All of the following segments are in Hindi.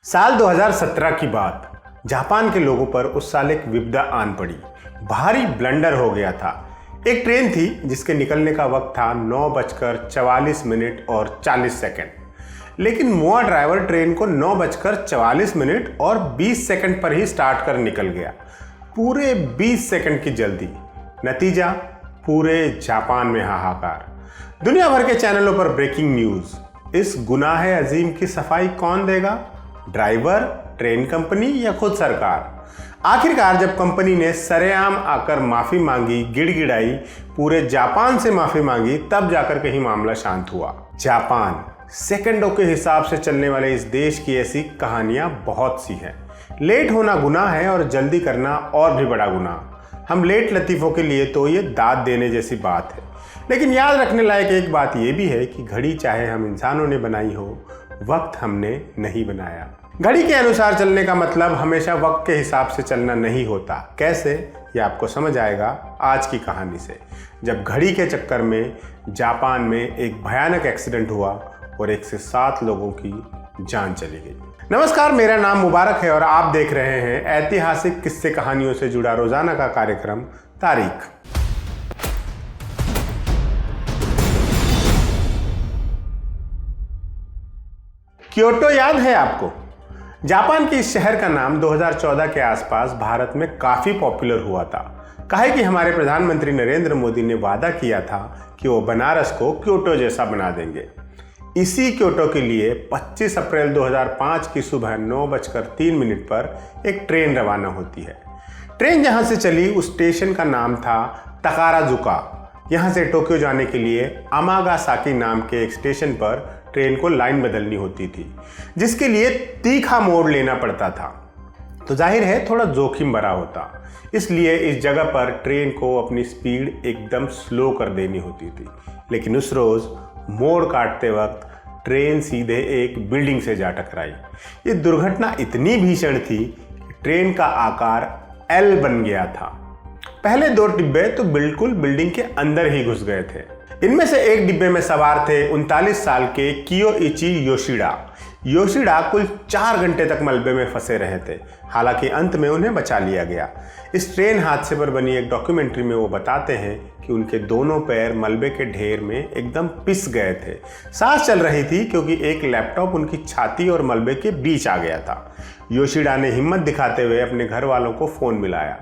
साल 2017 की बात। जापान के लोगों पर उस साल एक विपदा आन पड़ी। भारी ब्लंडर हो गया था। एक ट्रेन थी जिसके निकलने का वक्त था 9:44 और 40 सेकंड। लेकिन मुआ ड्राइवर ट्रेन को 9:44 और 20 सेकंड पर ही स्टार्ट कर निकल गया। पूरे 20 सेकंड की जल्दी। नतीजा, पूरे जापान में हाहाकार। दुनिया भर के चैनलों पर ब्रेकिंग न्यूज। इस गुनाह अजीम की सफाई कौन देगा? ड्राइवर, ट्रेन कंपनी या खुद सरकार? आखिरकार जब कंपनी ने सरेआम आकर माफी मांगी, गिड़गिड़ाई, पूरे जापान से माफी मांगी, तब जाकर कहीं मामला शांत हुआ। जापान, सेकंडों के हिसाब से चलने वाले इस देश की ऐसी कहानियां बहुत सी हैं। लेट होना गुनाह है और जल्दी करना और भी बड़ा गुनाह। हम लेट लतीफ़ों के लिए तो ये दाद देने जैसी बात है। लेकिन याद रखने लायक एक बात यह भी है कि घड़ी चाहे हम इंसानों ने बनाई हो, वक्त हमने नहीं बनाया। घड़ी के अनुसार चलने का मतलब हमेशा वक्त के हिसाब से चलना नहीं होता। कैसे, ये आपको समझ आएगा आज की कहानी से, जब घड़ी के चक्कर में जापान में एक भयानक एक्सीडेंट हुआ और 1 से 7 लोगों की जान चली गई। नमस्कार, मेरा नाम मुबारक है और आप देख रहे हैं ऐतिहासिक किस्से कहानियों से जुड़ा रोजाना का कार्यक्रम तारीख। क्योटो याद है आपको? जापान के इस शहर का नाम 2014 के आसपास भारत में काफी पॉपुलर हुआ था। काहे कि हमारे प्रधानमंत्री नरेंद्र मोदी ने वादा किया था कि वो बनारस को क्योटो जैसा बना देंगे। इसी क्योटो के लिए 25 अप्रैल 2005 की सुबह 9:03 पर एक ट्रेन रवाना होती है। ट्रेन जहां से चली उस स्टेशन का नाम था तकाराजुका। यहां से टोक्यो जाने के लिए अमागासाकी नाम के एक स्टेशन पर ट्रेन को लाइन बदलनी होती थी, जिसके लिए तीखा मोड़ लेना पड़ता था। तो जाहिर है थोड़ा जोखिम भरा होता, इसलिए इस जगह पर ट्रेन को अपनी स्पीड एकदम स्लो कर देनी होती थी। लेकिन उस रोज मोड़ काटते वक्त ट्रेन सीधे एक बिल्डिंग से जा टकराई। ये दुर्घटना इतनी भीषण थी कि ट्रेन का आकार एल बन गया था। पहले 2 डिब्बे तो बिल्कुल बिल्डिंग के अंदर ही घुस गए थे। इनमें से एक डिब्बे में सवार थे 39 साल के कियोइची योशिडा। योशिडा कुल 4 घंटे तक मलबे में फंसे रहे थे। हालांकि अंत में उन्हें बचा लिया गया। इस ट्रेन हादसे पर बनी एक डॉक्यूमेंट्री में वो बताते हैं कि उनके दोनों पैर मलबे के ढेर में एकदम पिस गए थे। सांस चल रही थी क्योंकि एक लैपटॉप उनकी छाती और मलबे के बीच आ गया था। योशिडा ने हिम्मत दिखाते हुए अपने घर वालों को फोन मिलाया।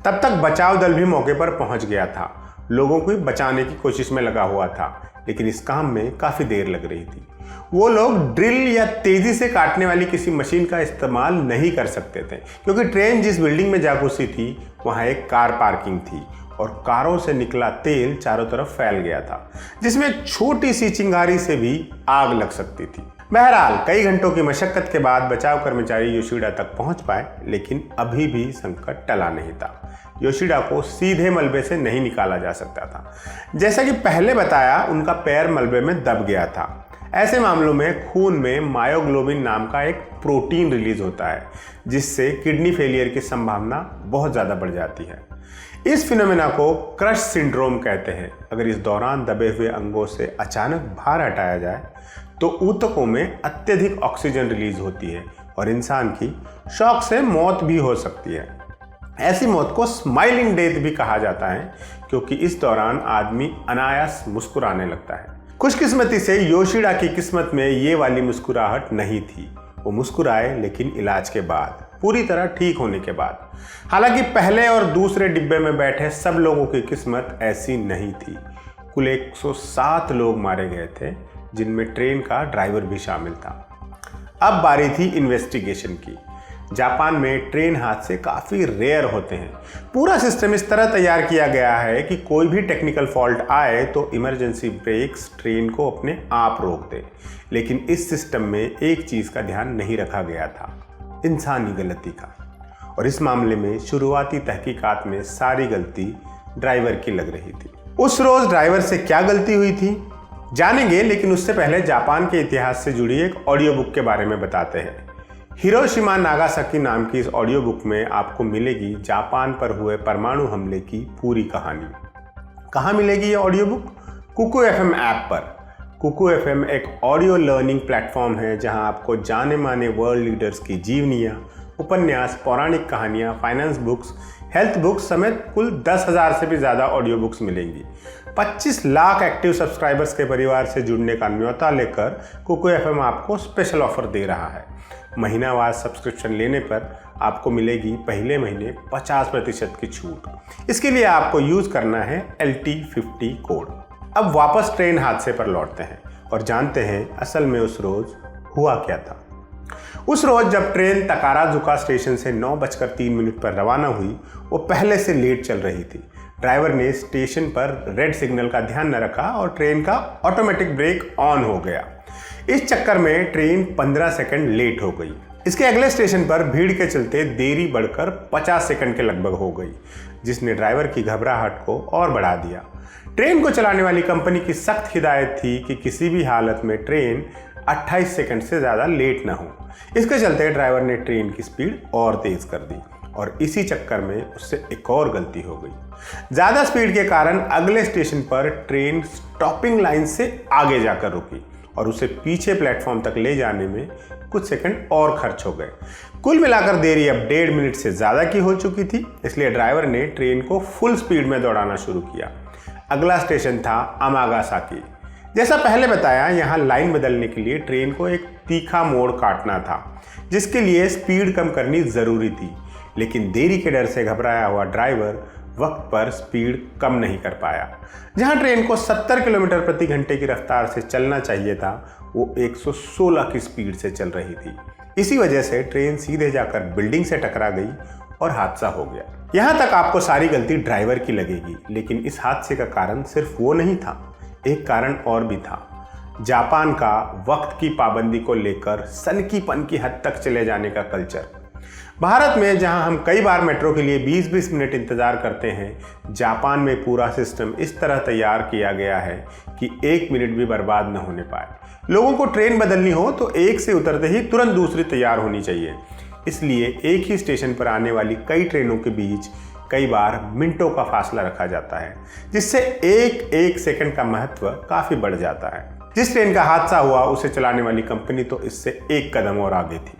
तब तक बचाव दल भी मौके पर पहुंच गया था। लोगों को बचाने की कोशिश में लगा हुआ था, लेकिन इस काम में काफी देर लग रही थी। वो लोग ड्रिल या तेजी से काटने वाली किसी मशीन का इस्तेमाल नहीं कर सकते थे, क्योंकि ट्रेन जिस बिल्डिंग में जा घुसी थी वहां एक कार पार्किंग थी और कारों से निकला तेल चारों तरफ फैल गया था, जिसमें एक छोटी सी चिंगारी से भी आग लग सकती थी। बहरहाल कई घंटों की मशक्कत के बाद बचाव कर्मचारी योशिडा तक पहुंच पाए, लेकिन अभी भी संकट टला नहीं था। योशिडा को सीधे मलबे से नहीं निकाला जा सकता था। जैसा कि पहले बताया, उनका पैर मलबे में दब गया था। ऐसे मामलों में खून में मायोग्लोबिन नाम का एक प्रोटीन रिलीज होता है, जिससे किडनी फेलियर की संभावना बहुत ज़्यादा बढ़ जाती है। इस फिनोमेना को क्रश सिंड्रोम कहते हैं। अगर इस दौरान दबे हुए अंगों से अचानक भार हटाया जाए तो ऊतकों में अत्यधिक ऑक्सीजन रिलीज होती है और इंसान की शॉक से मौत भी हो सकती है। ऐसी मौत को स्माइलिंग डेथ भी कहा जाता है, क्योंकि इस दौरान आदमी अनायास मुस्कुराने लगता है। खुशकिस्मती से योशिडा की किस्मत में ये वाली मुस्कुराहट नहीं थी। वो मुस्कुराए, लेकिन इलाज के बाद, पूरी तरह ठीक होने के बाद। हालांकि पहले और दूसरे डिब्बे में बैठे सब लोगों की किस्मत ऐसी नहीं थी। कुल 107 लोग मारे गए थे, जिनमें ट्रेन का ड्राइवर भी शामिल था। अब बारी थी इन्वेस्टिगेशन की। जापान में ट्रेन हादसे काफ़ी रेयर होते हैं। पूरा सिस्टम इस तरह तैयार किया गया है कि कोई भी टेक्निकल फॉल्ट आए तो इमरजेंसी ब्रेक्स ट्रेन को अपने आप रोक दे। लेकिन इस सिस्टम में एक चीज़ का ध्यान नहीं रखा गया था, इंसानी गलती का। और इस मामले में शुरुआती तहकीकात में सारी गलती ड्राइवर की लग रही थी। उस रोज़ ड्राइवर से क्या गलती हुई थी जानेंगे, लेकिन उससे पहले जापान के इतिहास से जुड़ी एक ऑडियो बुक के बारे में बताते हैं। हिरोशिमा नागासाकी नाम की इस ऑडियो बुक में आपको मिलेगी जापान पर हुए परमाणु हमले की पूरी कहानी। कहाँ मिलेगी ये audio book? Kuku FM app पर। कुकू एफएम एक ऑडियो लर्निंग प्लेटफॉर्म है जहां आपको जाने माने वर्ल्ड लीडर्स की जीवनियाँ, उपन्यास, पौराणिक कहानियाँ, फाइनेंस बुक्स, हेल्थ बुक्स समेत कुल 10,000 से भी ज़्यादा ऑडियो बुक्स मिलेंगी। 25 लाख एक्टिव सब्सक्राइबर्स के परिवार से जुड़ने का न्योता लेकर कुकू एफएम आपको स्पेशल ऑफर दे रहा है। महीनावार सब्सक्रिप्शन लेने पर आपको मिलेगी पहले महीने 50% की छूट। इसके लिए आपको यूज़ करना है LT50 कोड। अब वापस ट्रेन हादसे पर लौटते हैं और जानते हैं असल में उस रोज़ हुआ क्या था। उस रोज़ जब ट्रेन तकाराजुका स्टेशन से 9:03 पर रवाना हुई, वो पहले से लेट चल रही थी। ड्राइवर ने स्टेशन पर रेड सिग्नल का ध्यान न रखा और ट्रेन का ऑटोमेटिक ब्रेक ऑन हो गया। इस चक्कर में ट्रेन 15 सेकंड लेट हो गई। इसके अगले स्टेशन पर भीड़ के चलते देरी बढ़कर 50 सेकंड के लगभग हो गई, जिसने ड्राइवर की घबराहट को और बढ़ा दिया। ट्रेन को चलाने वाली कंपनी की सख्त हिदायत थी कि किसी भी हालत में ट्रेन 28 सेकंड से ज़्यादा लेट न हो। इसके चलते ड्राइवर ने ट्रेन की स्पीड और तेज़ कर दी और इसी चक्कर में उससे एक और गलती हो गई। ज़्यादा स्पीड के कारण अगले स्टेशन पर ट्रेन स्टॉपिंग लाइन से आगे जाकर रुकी और उसे पीछे प्लेटफॉर्म तक ले जाने में कुछ सेकंड और खर्च हो गए। कुल मिलाकर देरी अब 1.5 मिनट से ज़्यादा की हो चुकी थी, इसलिए ड्राइवर ने ट्रेन को फुल स्पीड में दौड़ाना शुरू किया। अगला स्टेशन था अमागासाकी। जैसा पहले बताया, यहाँ लाइन बदलने के लिए ट्रेन को एक तीखा मोड़ काटना था, जिसके लिए स्पीड कम करनी ज़रूरी थी। लेकिन देरी के डर से घबराया हुआ ड्राइवर वक्त पर स्पीड कम नहीं कर पाया। जहाँ ट्रेन को 70 किलोमीटर प्रति घंटे की रफ्तार से चलना चाहिए था, वो 116 की स्पीड से चल रही थी। इसी वजह से ट्रेन सीधे जाकर बिल्डिंग से टकरा गई और हादसा हो गया। यहाँ तक आपको सारी गलती ड्राइवर की लगेगी, लेकिन इस हादसे का कारण सिर्फ वो नहीं था, एक कारण और भी था। जापान का वक्त की पाबंदी को लेकर सनकीपन की हद तक चले जाने का कल्चर। भारत में जहां हम कई बार मेट्रो के लिए 20-20 मिनट इंतजार करते हैं, जापान में पूरा सिस्टम इस तरह तैयार किया गया है कि 1 मिनट भी बर्बाद न होने पाए। लोगों को ट्रेन बदलनी हो तो एक से उतरते ही तुरंत दूसरी तैयार होनी चाहिए। इसलिए एक ही स्टेशन पर आने वाली कई ट्रेनों के बीच कई बार मिनटों का फासला रखा जाता है, जिससे एक सेकंड का महत्व काफ़ी बढ़ जाता है। जिस ट्रेन का हादसा हुआ उसे चलाने वाली कंपनी तो इससे एक कदम और आगे थी।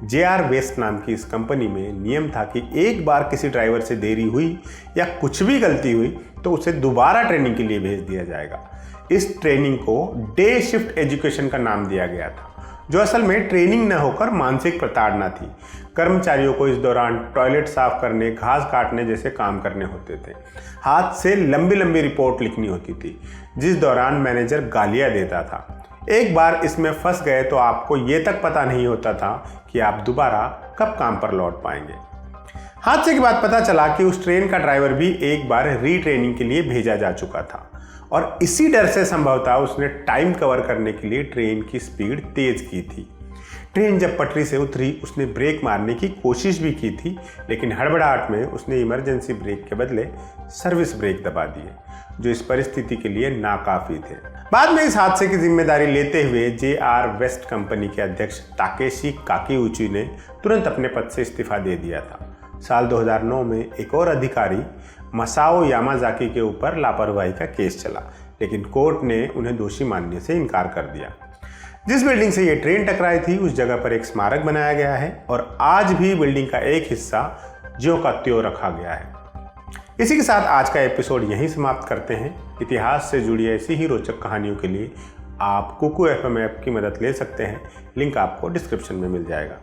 JR वेस्ट नाम की इस कंपनी में नियम था कि एक बार किसी ड्राइवर से देरी हुई या कुछ भी गलती हुई तो उसे दोबारा ट्रेनिंग के लिए भेज दिया जाएगा। इस ट्रेनिंग को डे शिफ्ट एजुकेशन का नाम दिया गया था, जो असल में ट्रेनिंग न होकर मानसिक प्रताड़ना थी। कर्मचारियों को इस दौरान टॉयलेट साफ करने, घास काटने जैसे काम करने होते थे। हाथ से लंबी लंबी रिपोर्ट लिखनी होती थी, जिस दौरान मैनेजर गालियाँ देता था। एक बार इसमें फंस गए तो आपको ये तक पता नहीं होता था कि आप दोबारा कब काम पर लौट पाएंगे। हादसे के बाद पता चला कि उस ट्रेन का ड्राइवर भी एक बार रीट्रेनिंग के लिए भेजा जा चुका था और इसी डर से संभवतः उसने टाइम कवर करने के लिए ट्रेन की स्पीड तेज की थी। ट्रेन जब पटरी से उतरी उसने ब्रेक मारने की कोशिश भी की थी, लेकिन हड़बड़ाहट में उसने इमरजेंसी ब्रेक के बदले सर्विस ब्रेक दबा दिए, जो इस परिस्थिति के लिए नाकाफी थे। बाद में इस हादसे की जिम्मेदारी लेते हुए JR वेस्ट कंपनी के अध्यक्ष ताकेशी काकीउची ने तुरंत अपने पद से इस्तीफा दे दिया था। साल 2009 में एक और अधिकारी मसाओ यामाजाकी के ऊपर लापरवाही का केस चला, लेकिन कोर्ट ने उन्हें दोषी मानने से इनकार कर दिया। जिस बिल्डिंग से ये ट्रेन टकराई थी उस जगह पर एक स्मारक बनाया गया है और आज भी बिल्डिंग का एक हिस्सा ज्यों का त्यों रखा गया है। इसी के साथ आज का एपिसोड यहीं समाप्त करते हैं। इतिहास से जुड़ी ऐसी ही रोचक कहानियों के लिए आप कुकू FM ऐप की मदद ले सकते हैं। लिंक आपको डिस्क्रिप्शन में मिल जाएगा।